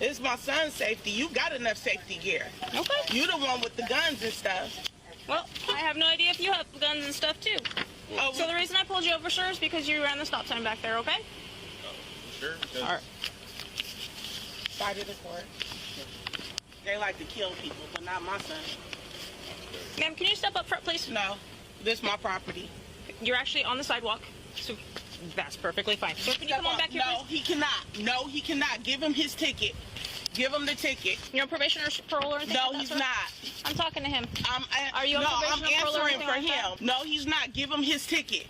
It's my son's safety. You got enough safety gear. Okay. You the one with the guns and stuff. Well, I have no idea if you have guns and stuff too. Oh, So the reason I pulled you over, sir, is because you ran the stop sign back there, okay? Sure. all right. Side of the court. They like to kill people, but not my son. Ma'am, can you step up front, please? No, this is my property. You're actually on the sidewalk, so that's perfectly fine. So can you come on back here, No, he cannot. No, he cannot. Give him his ticket. Give him the ticket. please? You're on probation or parole or anything No, like that, he's sir? not. I'm talking to him. Are you on No, probation I'm or parole or answering anything for like him. that? No, he's not. Give him his ticket.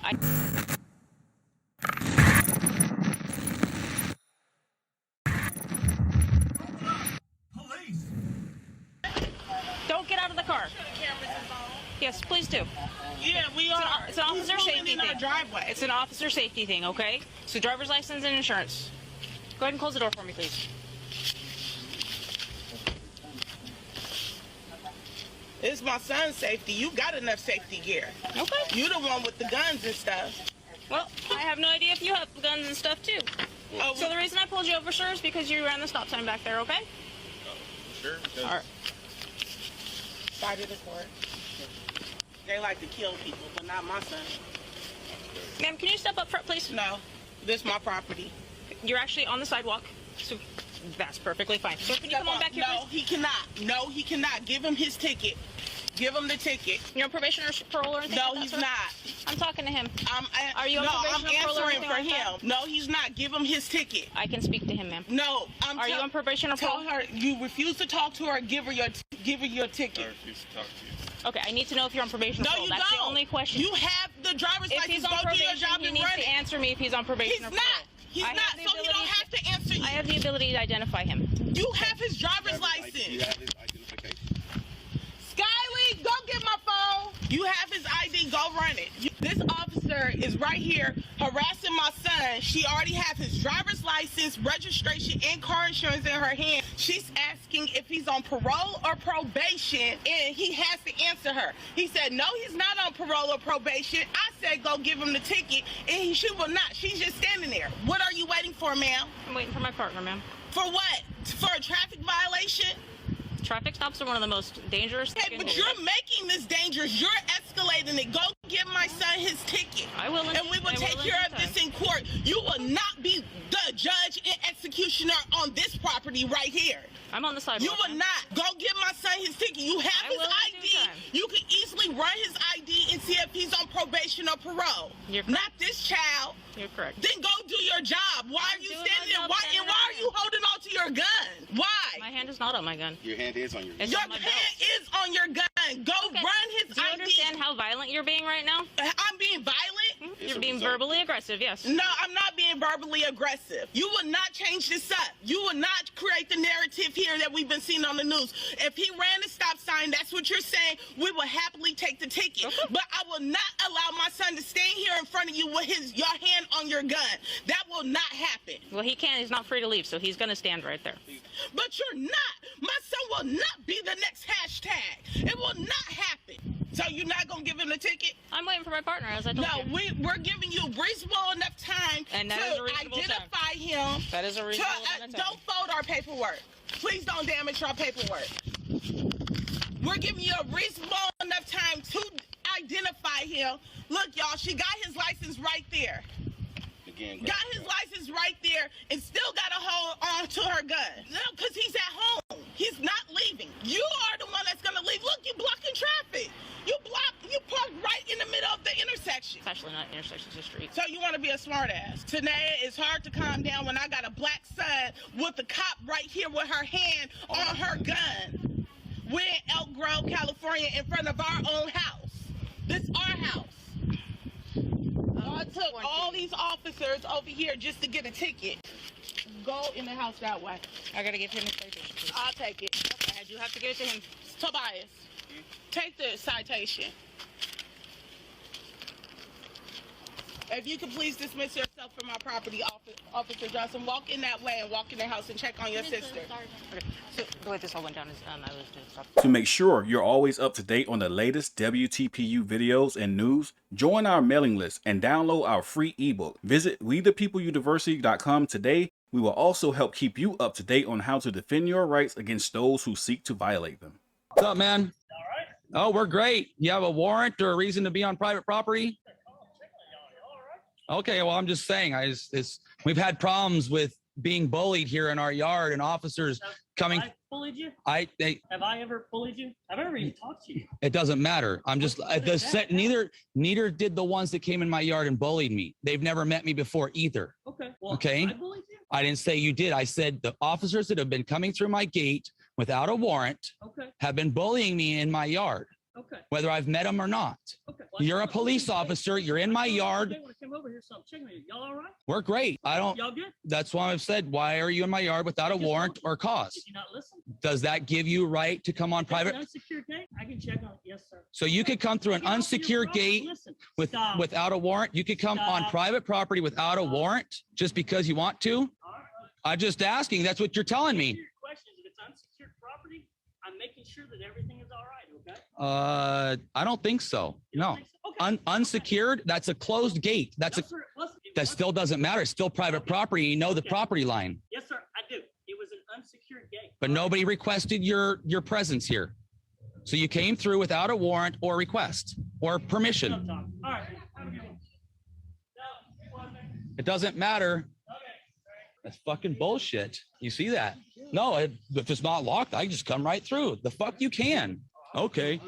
Police. Don't get out of the car. Yes, please do. Yeah, we are. It's an officer He's safety in our thing. driveway. It's an officer safety thing, okay? So driver's license and insurance. Go ahead and close the door for me, please. It's my son's safety. You got enough safety gear. Okay. You the one with the guns and stuff. Well, I have no idea if you have guns and stuff too. Oh, So the reason I pulled you over, sir, is because you ran the stop sign back there, okay? Sure. all right. Side of the court. They like to kill people, but not my son. Ma'am, can you step up front, please? No, this is my property. You're actually on the sidewalk, so that's perfectly fine. So can you come on back here, No, please? he cannot. No, he cannot. Give him his ticket. Give him the ticket. You're on probation or parole or anything No, like that, he's sir? not. I'm talking to him. Are you on No, probation I'm or parole or answering anything for like him. that? No, he's not. Give him his ticket. I can speak to him, ma'am. No, Are you on probation or Tell parole? her you refuse to talk to her. Give her your ticket. I refuse to talk to you. Okay, I need to know if you're on probation No, or parole. you That's don't. the only question. You have the driver's If license. he's Go on do your probation, job he and needs run to it. answer me if he's on probation He's or not. parole. He's I not. have the So he don't ability have to answer you. I have the ability to identify him. You have his driver's You license. have his identification. Skyly, go get my phone. You have his ID. Go run it. This officer is right here harassing my son. She already has his driver's license, registration, and car insurance in her hand. She's asking if he's on parole or probation, and he has to answer her. He said, no, he's not on parole or probation. I said, go give him the ticket, and she will not. She's just standing there. What are you waiting for, ma'am? I'm waiting for my partner, ma'am. For what? For a traffic violation? Traffic stops are one of the most dangerous Hey, things. but you're making this dangerous. You're escalating it. Go give my son his ticket. I will. And we will take care of this in court. You will not be the judge and executioner on this property right here. I'm on the sidewalk. You will not. Go give my son his ticket. You have I his will in due ID. time. You can easily run his ID and see if he's on probation or parole. You're correct. Not this child. You're correct. Then go do your job. Why I'm are you doing standing my there? job Why, standing and why right are you holding on to your gun? Why? My hand is not on my gun. Your hand is on your It's Your on my hand belt. is on your gun. Go Okay. run his Do you ID. understand how violent you're being right now? I'm being violent? It's You're a being result. verbally aggressive, yes. No, I'm not being verbally aggressive. You will not change this up. You will not create the narrative here that we've been seeing on the news. If he ran the stop sign, that's what you're saying, we will happily take the ticket. Okay. But I will not allow my son to stand here in front of you with your hand on your gun. That will not happen. Well, he can't. He's not free to leave, so he's going to stand right there. But you're not. My son will not be the next hashtag. It will not happen. So you're not going to give him the ticket? I'm waiting for my partner, as I told No, you. we're giving you reasonable enough time And that to is a reasonable identify him. That is a reasonable amount of time. Don't fold our paperwork. Please don't damage our paperwork. We're giving you a reasonable enough time to identify him. Look, y'all, she got his license right there. Again, Got his license right there and still got a hold on to her gun. No, because he's at home. He's not leaving. You are the one that's going to leave. Look, you blocking traffic. You parked right in the middle of the intersection. It's actually not intersections, it's a street. So you want to be a smart ass. Tanea, it's hard to calm down when I got a black son with the cop right here with her hand on her gun. We're in Elk Grove, California, in front of our own house. This is our house. I took all these officers over here just to get a ticket. Go in the house that way. I got to give him his citation, please. I'll take it. I do have to give it to him. Tobias, take the citation. If you could please dismiss yourself from my property, Officer Johnson. Walk in that way and walk in the house and check on your sister. Okay. So the way this all went down is I was doing stuff. To make sure you're always up to date on the latest WTPU videos and news, join our mailing list and download our free ebook. Visit WeThePeopleUniversity.com today We will also help keep you up to date on how to defend your rights against those who seek to violate them. What's up, man? All right. Oh, we're great. You have a warrant or a reason to be on private property? Okay, well, I'm just saying, we've had problems with being bullied here in our yard and officers coming. Have I bullied you? Have I ever bullied you? I've never even talked to you. It doesn't matter. I'm just neither did the ones that came in my yard and bullied me. They've never met me before either. Okay. Well, okay. I bullied you? I didn't say you did. I said the officers that have been coming through my gate without a warrant have been bullying me in my yard. Okay. Whether I've met them or not. Okay. Well, You're a police officer. You're in my yard. When I came over here, something. Check me. Y'all all right? We're great. Y'all good? That's why I've said, why are you in my yard without a warrant or cause? Did you not listen? Does that give you right to come on private? Unsecured gate? I can check on it. Yes, sir. So you could come through an unsecured gate without a warrant. You could come on private property without a warrant just because you want to. I'm just asking. That's what you're telling me. Your questions. If it's unsecured property, I'm making sure that everything is all right. Okay. I don't think so. No. Okay. Unsecured, that's a closed gate. That still doesn't matter. It's still private property. You know the property line. Yes, sir. I do. It was an unsecured gate. But nobody requested your presence here. So you came through without a warrant or request or permission. All right. Have a good one. It doesn't matter. That's fucking bullshit. You see that? No, if it's not locked, I can just come right through. The fuck you can. Okay.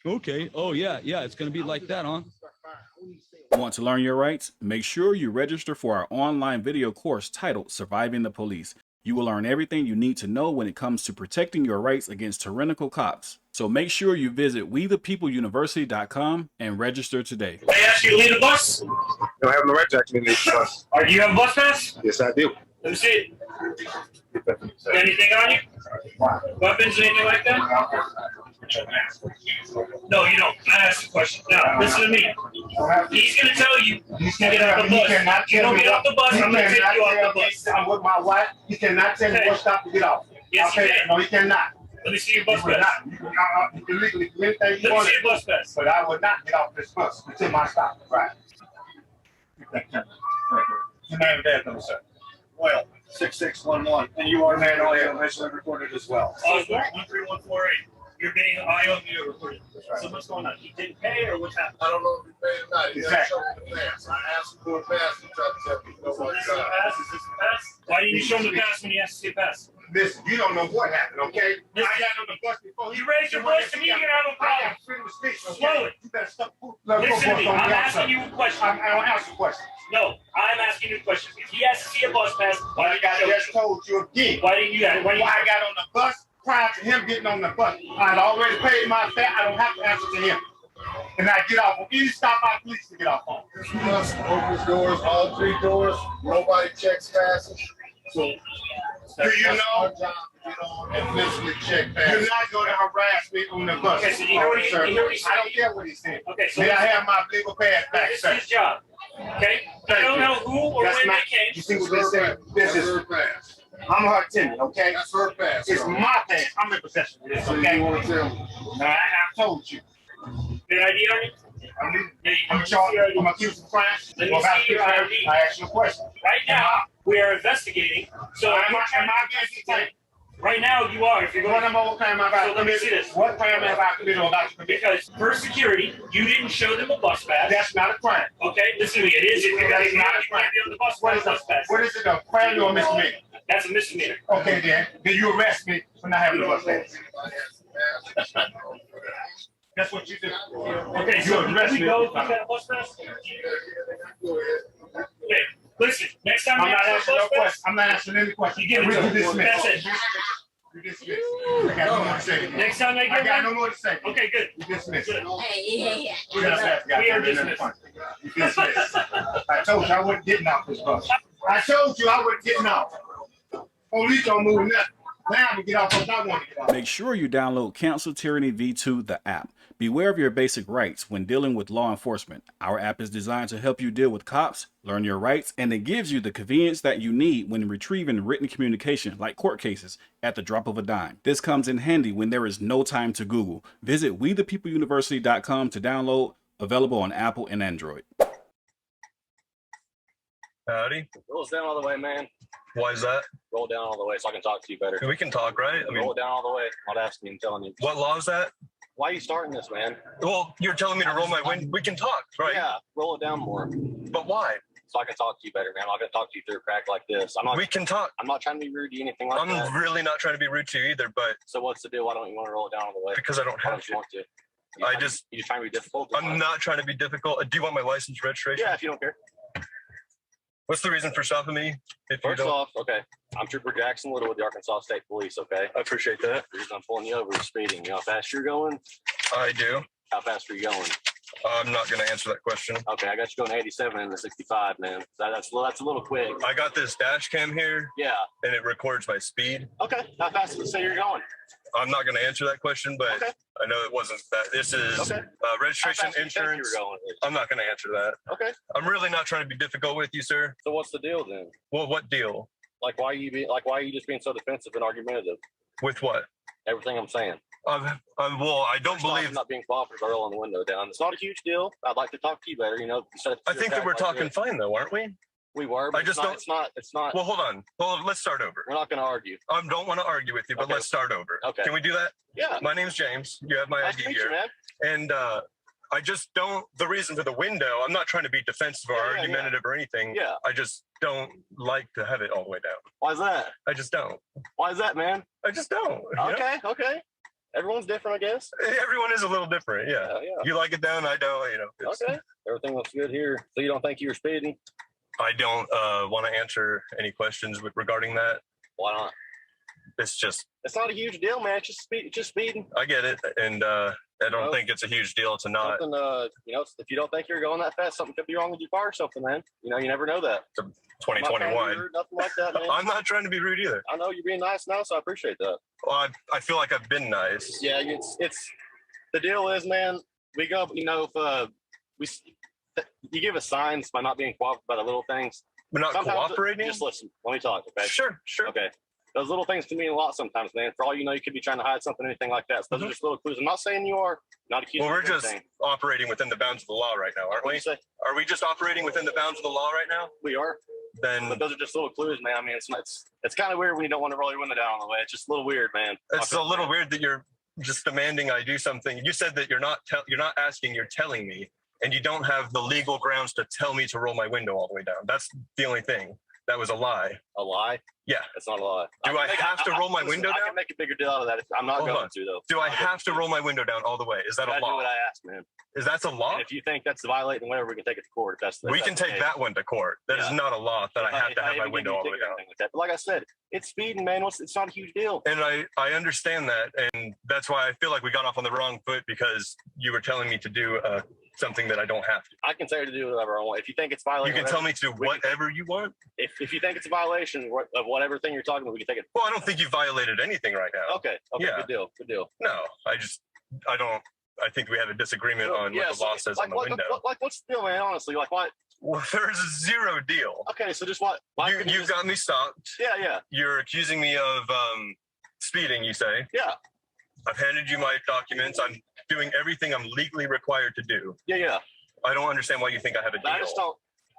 Okay. Oh, yeah. Yeah. It's going to be like that, huh? Want to learn your rights? Make sure you register for our online video course titled Surviving the Police. You will learn everything you need to know when it comes to protecting your rights against tyrannical cops. So make sure you visit wethepeopleuniversity.com and register today. Can I ask you to leave the bus? No, I have no right to actually leave the bus. Do you have a bus pass? Yes, I do. Let me see it. Anything on you? Weapons, anything like that? No, you don't. I asked the question. Now, listen to me. He's going to tell you you can get off the bus. You don't get off the bus, I'm going to take you off the bus. I'm with my wife. He cannot tell me what stop to get off. Yes, he can. No, he cannot. Let me see your bus pass. You can legally do anything you Let me want. see your bus pass. But I would not get off this bus until my stop. Right. Your name and dad number, sir. Well, 6611, and you are man only initially recorded as well. 13148. You're being audio video recorded. So what's going on? He didn't pay, or what's happening? I don't know if he paid or not. He Exactly. showed me the pass. I asked him for a pass. He tried to tell me no So one this is the pass? Is this the pass? Why didn't you show him the pass when he asked to see a pass? Listen, you don't know what happened, okay? Listen, I got on the bus before. You raised your voice to me, you can have a problem. I got freedom of speech, okay? Slow it. You better stop. Listen to me. I'm asking you a question. I don't answer questions. No, I'm asking you a question. If he has to see a bus pass, why did I you just told you again. Why didn't you? Why didn't you? I got on the bus prior to him getting on the bus. I had already paid my fare. I don't have to answer to him. And I get off on any stop by police to get off on. This bus opens doors, all three doors. Nobody checks passes. So, Do you know? our job to get on and physically check You're passes. not going to harass me on the bus. Okay, so you hear what he said? I don't care what he said. Okay, so May I have my legal pass back, this sir? is his job. Okay? I don't know who or That's when not, they came. you see what they say? This That's is, her pass. I'm her tenant, okay? That's her pass. It's sir. my pass. I'm in possession of this, So okay? you want to tell me? Now, I told you. Good idea on you? I'm charged. I'm accused of crime. Let me Well, about see your to ID. I asked you a question. Right now, we are investigating. So Am I being detained? right now, you are. If you're What going crime have I So let me committed? see this. What crime have I committed or about to commit? because for security, you didn't show them a bus pass. That's not a crime. Okay, listen to me. It is. If you're That is not a you can't be on the bus What without is a bus pass. What is it, a crime or a misdemeanor? That's a misdemeanor. Okay, then you arrest me for not having a bus pass. That's what you do. Okay, You so arrest can we me. go if you got a bus pass? Okay, listen. Next time I'm you not ask for answering a no bus pass, question. I'm not answering any question. you give it to You them. dismiss. That's it. You dismiss. I got no more to say. Next time they I get got no one. more to say. Okay, good. You dismiss. Good. We are dismissed. You dismissed. I told you I wasn't getting off this bus. I told you I wasn't getting off. Police don't move nothing. Now I'm gonna get off because I want to get off. Make sure you download Cancel Tyranny V2, the app. Beware of your basic rights when dealing with law enforcement. Our app is designed to help you deal with cops, learn your rights, and it gives you the convenience that you need when retrieving written communication, like court cases, at the drop of a dime. This comes in handy when there is no time to Google. Visit wethepeopleuniversity.com to download, available on Apple and Android. Howdy. Roll it down all the way, man. Why is that? Roll it down all the way so I can talk to you better. We can talk, right? I mean, roll it down all the way. I'm not asking you, I'm telling you. what law is that? Why are you starting this, man? Well, you're telling me to roll my window. We can talk, right? Yeah, roll it down more. But why? So I can talk to you better, man. I'm not going to talk to you through a crack like this. We can talk. I'm not trying to be rude to you, anything like that. I'm really not trying to be rude to you either, but. So what's the deal? Why don't you want to roll it down all the way? Because I don't have to. You want to? You just trying to be difficult? I'm not trying to be difficult. Do you want my license registration? Yeah, if you don't care. What's the reason for stopping me? First off, okay, I'm Trooper Jackson Little with the Arkansas State Police, okay? I appreciate that. The reason I'm pulling you over is speeding. You know how fast you're going? I do. How fast are you going? I'm not going to answer that question. Okay, I got you going 87 in the 65, man. That's a little quick. I got this dash cam here. Yeah. And it records my speed. Okay, how fast does it say you're going? I'm not going to answer that question, but okay. I know it wasn't that. This is registration, insurance. I'm not going to answer that. Okay. I'm really not trying to be difficult with you, sir. So what's the deal then? Well, what deal? Why are you just being so defensive and argumentative? With what? Everything I'm saying. Well, I don't believe. I'm not being cooperative or rolling the window down. It's not a huge deal. I'd like to talk to you better. You know. I think that we're talking fine though, aren't we? We were. But I just don't. It's not. Well, hold on. Well, let's start over. We're not going to argue. I don't want to argue with you, but let's start over. Okay. Can we do that? Yeah. My name's James. You have my ID here. Man. And I just don't. The reason for the window. I'm not trying to be defensive or argumentative or anything. Yeah. I just don't like to have it all the way down. Why's that? I just don't. Why is that, man? I just don't. Okay. Okay. Everyone's different, I guess. Everyone is a little different, yeah. You like it down, I don't, Okay. Everything looks good here. So you don't think you were speeding? I don't want to answer any questions regarding that. Why not? It's not a huge deal, man. It's just speeding. I get it, and I don't think it's a huge deal to not. If you don't think you're going that fast, something could be wrong with your car or something, man. You never know that. It's 2021. Rude, nothing like that, man. I'm not trying to be rude either. I know you're being nice now, so I appreciate that. Well, I feel like I've been nice. Yeah, it's the deal is, man. We go, if you give us signs by not being cooperative by the little things. We're not cooperating. Just listen. Let me talk, okay? Sure. Okay. Those little things can mean a lot sometimes, man. For all you know, you could be trying to hide something, anything like that. So those are just little clues. I'm not saying you are. Not accusing. Well, we're just operating within the bounds of the law right now, aren't we? Are we just operating within the bounds of the law right now? We are. Then. But those are just little clues, man. I mean, it's kind of weird when you don't want to roll your window down on the way. It's just a little weird, man. It's a little weird that you're just demanding I do something. You said that you're not asking, you're telling me, and you don't have the legal grounds to tell me to roll my window all the way down. That's the only thing. That was a lie. A lie? Yeah. It's not a lie. Do I have to roll my window down? I can make a bigger deal out of that. I'm not going to, though. Do I have to roll my window down all the way? Is that a law? I do what I asked, man. Is that a law? And if you think that's violating whatever, we can take it to court. We can take that one to court. That is not a law that I have to have my window all the way down. But like I said, it's speeding, man. It's not a huge deal. And I understand that, and that's why I feel like we got off on the wrong foot because you were telling me to do something that I don't have to. I can tell you to do whatever I want. If you think it's violating, you can tell me to do whatever you want. If you think it's a violation of whatever thing you're talking about, we can take it. Well, I don't think you violated anything right now. Okay. Yeah. Good deal. No, I don't. I think we have a disagreement on what the law says on the window. What's the deal, man? Honestly, what? Well, there's a zero deal. Okay, so just what? You got me stopped. Yeah. You're accusing me of speeding, you say? Yeah. I've handed you my documents. I'm doing everything I'm legally required to do. Yeah. I don't understand why you think I have a deal. I just don't.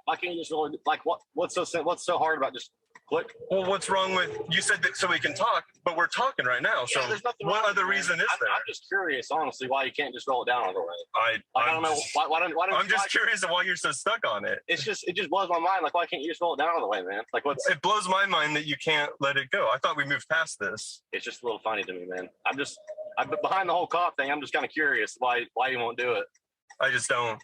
I can't just really what's so hard about just click? Well, what's wrong with you said that so we can talk, but we're talking right now. So what other reason is there? I'm just curious, honestly, why you can't just roll it down all the way. I don't know why don't I'm just curious of why you're so stuck on it. It just blows my mind. Like, why can't you just roll it down all the way, man? Like, it blows my mind that you can't let it go. I thought we moved past this. It's just a little funny to me, man. I'm behind the whole cop thing. I'm just kind of curious why you won't do it. I just don't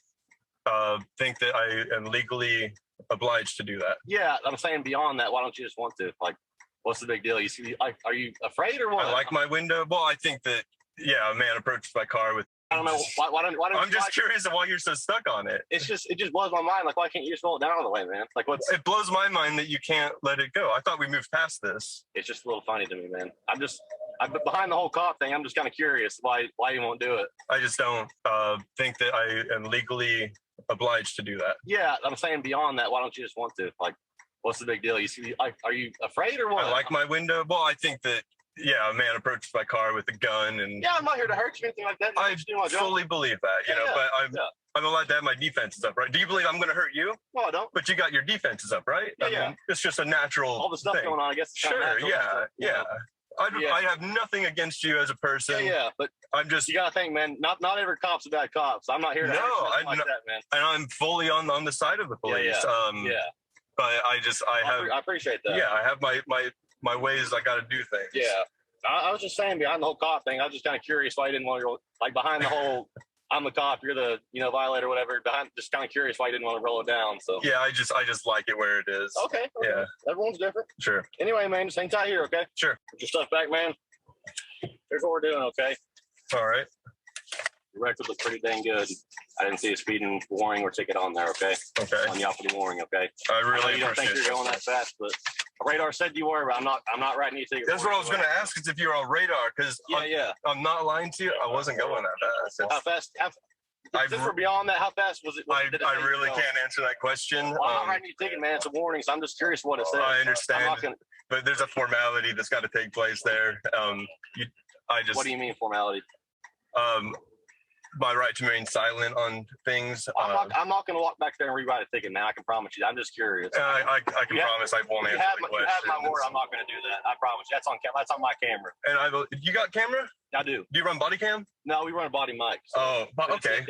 think that I am legally obliged to do that. Yeah, I'm saying beyond that, why don't you just want to? Like, what's the big deal? You see, are you afraid or what? I like my window. Well, I think that a man approaches my car with. I don't know why don't. I'm just curious of why you're so stuck on it. It just blows my mind. Like, why can't you just roll it down all the way, man? Like, It blows my mind that you can't let it go. I thought we moved past this. It's just a little funny to me, man. I'm behind the whole cop thing. I'm just kind of curious why you won't do it. I just don't think that I am legally obliged to do that. Yeah, I'm saying beyond that, why don't you just want to? Like, what's the big deal? You see, are you afraid or what? I like my window. Well, I think that a man approaches my car with a gun and. Yeah, I'm not here to hurt you or anything like that. I fully believe that, but I'm allowed to have my defenses up, right? Do you believe I'm going to hurt you? Well, I don't. But you got your defenses up, right? Yeah, I yeah. mean, it's just a natural All the stuff thing. going on, I guess. It's kinda Sure, natural yeah, stuff, you know. I have nothing against you as a person. Yeah, but I'm just. you gotta think, man. Not every cop's a bad cop. So I'm not here to like that, man. And I'm fully on the side of the police. Yeah. But I appreciate that. Yeah, I have my ways. I got to do things. Yeah. I was just saying behind the whole cop thing. I was just kind of curious why you didn't want to go like behind the whole. I'm the cop. You're the violator, whatever. Behind, just kind of curious why you didn't want to roll it down. So yeah, I just like it where it is. Okay. Yeah. Everyone's different. Sure. Anyway, man, just hang tight here, okay? Sure. Put your stuff back, man. Here's what we're doing, okay? All right. Your record looks pretty dang good. I didn't see a speeding warning or ticket on there, okay? Okay. On you off for the warning, okay? I really you don't think appreciate you're going that fast, but radar said you were, but I'm not writing you a ticket. That's what I was going to ask, is if you're on radar, because I'm not lying to you. I wasn't going that fast. How fast? Since we're beyond that, how fast was it? I really can't answer that question. Well, I'm not writing you a ticket, man. It's a warning, so I'm just curious what it says. I understand, but there's a formality that's got to take place there. What do you mean formality? My right to remain silent on things. I'm not going to walk back there and rewrite a ticket, man. I can promise you. I'm just curious. I can promise I won't answer the question. You have my word. I'm not going to do that. I promise you. That's on my camera. And you got camera? I do. Do you run body cam? No, we run a body mic. So okay.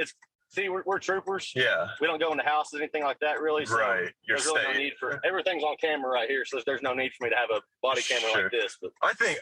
See, we're troopers. Yeah. We don't go into houses, anything like that, really. So right. There's really no need for everything's on camera right here, so there's no need for me to have a body camera like this. But I think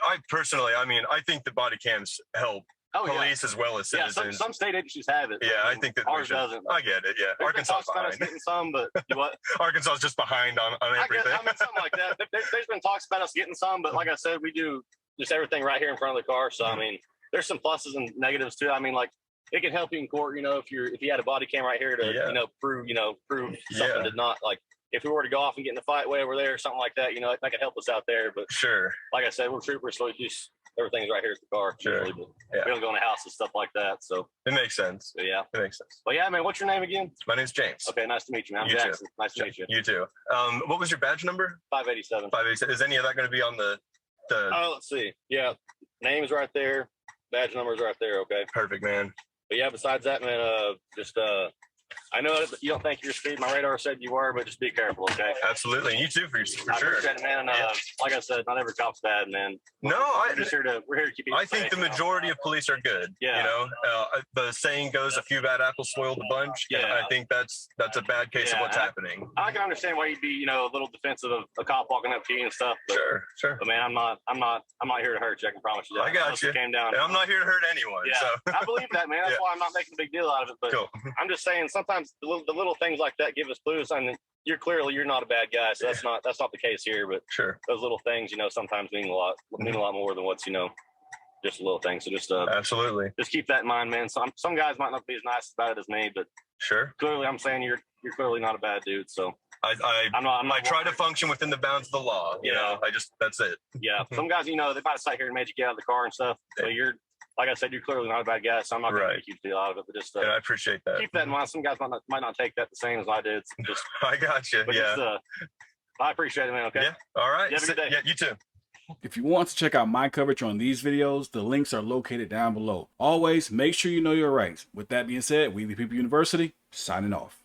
the body cams help police as well as citizens. Yeah, some state agencies have it. Yeah, I think that ours doesn't. I get it. Yeah, Arkansas is behind. Getting some, but what? Arkansas is just behind on everything. I mean, something like that. There's been talks about us getting some, but like I said, we do just everything right here in front of the car. So I mean, there's some pluses and negatives too. I mean, like it can help you in court. You know, if you had a body cam right here to prove something did not like. If we were to go off and get in a fight way over there or something like that, that could help us out there. But sure, like I said, we're troopers, so everything's right here at the car. Sure. Usually, but we don't go in a house and stuff like that. So it makes sense. So, yeah, it makes sense. Well, yeah, man. What's your name again? My name's James. Okay, nice to meet you, man. I'm Jackson. Nice to meet you. You too. What was your badge number? 587. 587. Is any of that going to be on the? Oh, let's see. Yeah, name is right there. Badge number is right there. Okay. Perfect, man. But yeah, besides that, man, I know that you don't think you're speed. My radar said you were, but just be careful, okay? Absolutely. And you too, for sure. I appreciate it, man. Like I said, not every cop's bad, man. No, we're here to keep you safe. I think the majority of police are good. Yeah. You know, the saying goes, a few bad apples spoil the bunch. Yeah. And I think that's a bad case of what's happening. I can understand why you'd be, a little defensive of a cop walking up to you and stuff. But, sure. But man, I'm not here to hurt you. I can promise you that. I got you. Came down. And I'm not here to hurt anyone. Yeah. So. I believe that, man. That's why I'm not making a big deal out of it. But cool. I'm just saying sometimes the little things like that give us clues. I mean, you're not a bad guy, so that's not the case here. But sure, those little things, sometimes mean a lot more than what's just a little thing. So just absolutely, just keep that in mind, man. Some guys might not be as nice about it as me, but sure, clearly I'm saying you're clearly not a bad dude. So I try to function within the bounds of the law. You know, that's it. Yeah, some guys, they might have sat here and made you get out of the car and stuff, but like I said, you're clearly not a bad guy, so I'm not going to make you feel out of it. But just I appreciate that. Keep that in mind. Some guys might not take that the same as I did. So just I got you. I appreciate it, man. Okay. Yeah. All right. You have a good day. Yeah. You too. If you want to check out my coverage on these videos, the links are located down below. Always make sure you know your rights. With that being said, We the People University, signing off.